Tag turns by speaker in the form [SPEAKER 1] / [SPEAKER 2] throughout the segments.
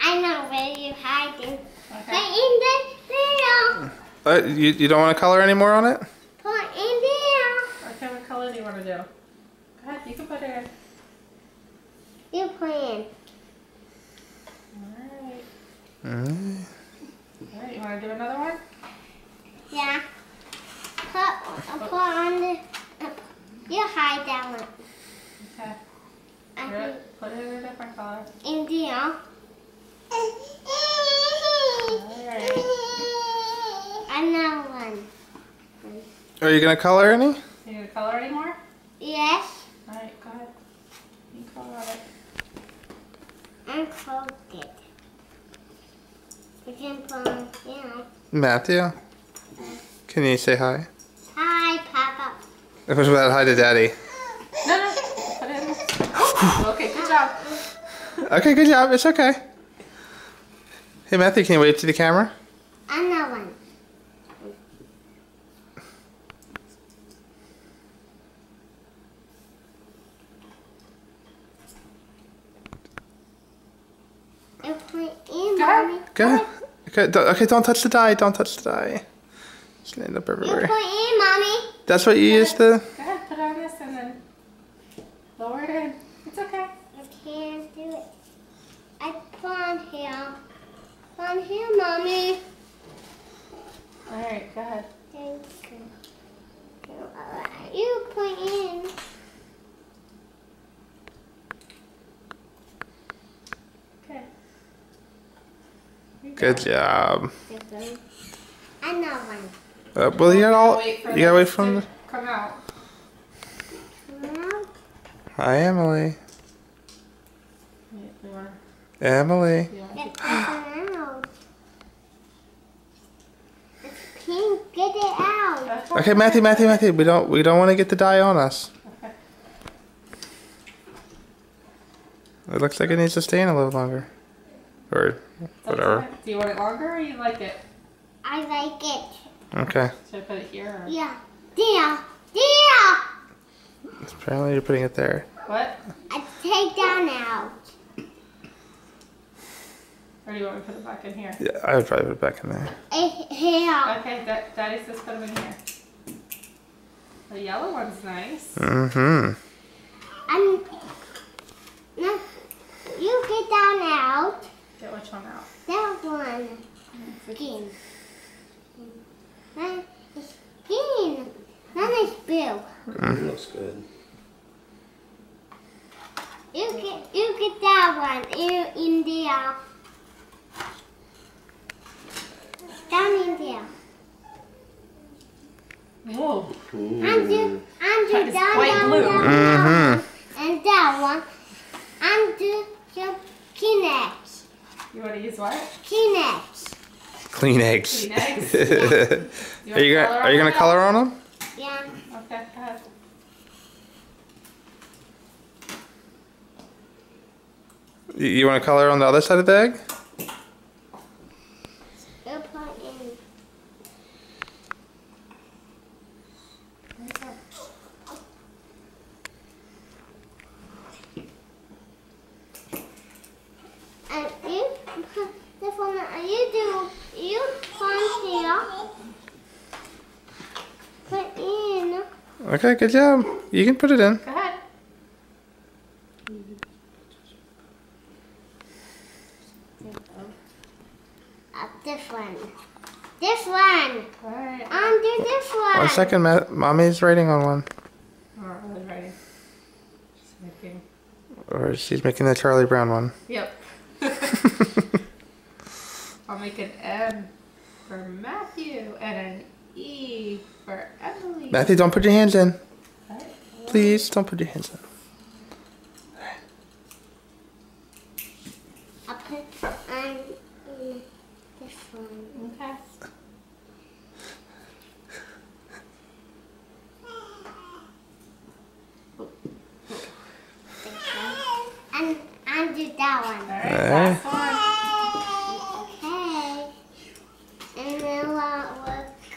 [SPEAKER 1] I know where you hiding.
[SPEAKER 2] Okay.
[SPEAKER 1] Put in the there.
[SPEAKER 3] You don't want to color anymore on it?
[SPEAKER 1] Put in there.
[SPEAKER 2] Okay, what color do you want to do? Go ahead, you can put it in.
[SPEAKER 1] You put in.
[SPEAKER 2] Alright.
[SPEAKER 3] Mm.
[SPEAKER 2] Alright, you want to do another one?
[SPEAKER 1] Yeah. Put on the. You hide that one.
[SPEAKER 2] Okay. Put it in a different color.
[SPEAKER 1] In there.
[SPEAKER 2] Alright.
[SPEAKER 1] Another one.
[SPEAKER 3] Are you going to color any?
[SPEAKER 2] You gonna color anymore?
[SPEAKER 1] Yes.
[SPEAKER 2] Alright, go ahead. You can color on it.
[SPEAKER 1] And close it. You can put,
[SPEAKER 3] Matthew, can you say hi?
[SPEAKER 1] Hi, Papa.
[SPEAKER 3] What about hi to Daddy?
[SPEAKER 2] No. Put it in. Okay, good job.
[SPEAKER 3] Okay, good job. It's okay. Hey, Matthew, can you wave to the camera?
[SPEAKER 1] Another one. You put in,
[SPEAKER 2] Go ahead.
[SPEAKER 1] Mommy.
[SPEAKER 3] Good. Okay, don't touch the die. Don't touch the die. It's going to end up
[SPEAKER 1] You
[SPEAKER 3] everywhere.
[SPEAKER 1] put in, Mommy.
[SPEAKER 3] That's what you used to...
[SPEAKER 2] Go ahead, put on this and then lower it in. It's okay.
[SPEAKER 1] I can't do it. I put on here. Put on here, Mommy.
[SPEAKER 2] Alright, go ahead.
[SPEAKER 1] Thank you. You put in.
[SPEAKER 2] Okay. You
[SPEAKER 3] Good
[SPEAKER 2] go.
[SPEAKER 3] job.
[SPEAKER 1] Another one.
[SPEAKER 3] Well, you gotta wait
[SPEAKER 2] this
[SPEAKER 3] from
[SPEAKER 2] to
[SPEAKER 3] the...
[SPEAKER 2] come out.
[SPEAKER 1] Now,
[SPEAKER 3] Hi, Emily.
[SPEAKER 2] You wanna,
[SPEAKER 3] Emily.
[SPEAKER 2] you wanna
[SPEAKER 1] get
[SPEAKER 2] keep-
[SPEAKER 1] this one out. It's pink. Get it out.
[SPEAKER 2] That's
[SPEAKER 3] Okay, Matthew. We don't want to get the dye on us.
[SPEAKER 2] Okay.
[SPEAKER 3] It looks like it needs to stay in a little longer. Or whatever.
[SPEAKER 2] Do you want it longer or you like it?
[SPEAKER 1] I like it.
[SPEAKER 3] Okay.
[SPEAKER 2] Should I put it here or?
[SPEAKER 1] Yeah. There.
[SPEAKER 3] Apparently you're putting it there.
[SPEAKER 2] What?
[SPEAKER 1] I take that out.
[SPEAKER 2] Or do you want me to put it back in here?
[SPEAKER 3] Yeah, I would probably put it back in there.
[SPEAKER 1] Here.
[SPEAKER 2] Okay, Daddy says put them in here. The yellow one's nice.
[SPEAKER 3] Mm-hmm.
[SPEAKER 1] And no, you get that out.
[SPEAKER 2] Get which one out?
[SPEAKER 1] That one. Skin. Then it's skin. Then it's blue.
[SPEAKER 4] Looks good.
[SPEAKER 1] You get that one. You in there. Down in there.
[SPEAKER 2] Whoa.
[SPEAKER 1] And do
[SPEAKER 2] That is
[SPEAKER 1] down,
[SPEAKER 2] quite
[SPEAKER 1] down,
[SPEAKER 2] blue.
[SPEAKER 1] down, down. And that one. And do some Kleenex.
[SPEAKER 2] You want to use what?
[SPEAKER 1] Kleenex.
[SPEAKER 3] Clean eggs.
[SPEAKER 2] Clean eggs?
[SPEAKER 3] Are you gonna color on them?
[SPEAKER 1] Yeah.
[SPEAKER 2] Okay, go ahead.
[SPEAKER 3] You want to color on the other side of the egg?
[SPEAKER 1] You put in. And you put this one. You put here. Put in.
[SPEAKER 3] Okay, good job. You can put it in.
[SPEAKER 2] Go ahead.
[SPEAKER 1] This one. This one.
[SPEAKER 2] Alright.
[SPEAKER 1] Undo this one.
[SPEAKER 3] 1 second, Mommy's writing on one.
[SPEAKER 2] Alright, I was ready. Just making.
[SPEAKER 3] Or she's making the Charlie Brown one.
[SPEAKER 2] Yep. I'll make an M for Matthew and an E for Emily.
[SPEAKER 3] Matthew, don't put your hands in.
[SPEAKER 2] Alright.
[SPEAKER 3] Please, don't put your hands in.
[SPEAKER 1] I'll put on this one.
[SPEAKER 2] Okay.
[SPEAKER 1] And undo that one.
[SPEAKER 2] Alright, last one.
[SPEAKER 1] Okay. And then we'll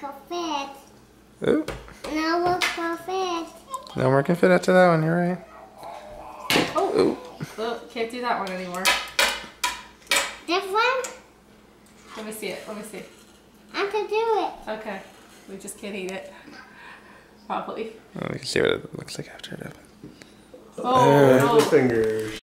[SPEAKER 1] go fit.
[SPEAKER 3] Ooh,
[SPEAKER 1] Now we'll go fit.
[SPEAKER 3] no more can fit after that one, you're right.
[SPEAKER 2] Oh, can't do that one anymore.
[SPEAKER 1] This different?
[SPEAKER 2] Let me see it. Let me see.
[SPEAKER 1] I can do it.
[SPEAKER 2] Okay. We just can't eat it. Probably.
[SPEAKER 3] Oh, we can see what it looks like after it opens.
[SPEAKER 2] Oh,
[SPEAKER 4] There's
[SPEAKER 2] no.
[SPEAKER 4] the fingers.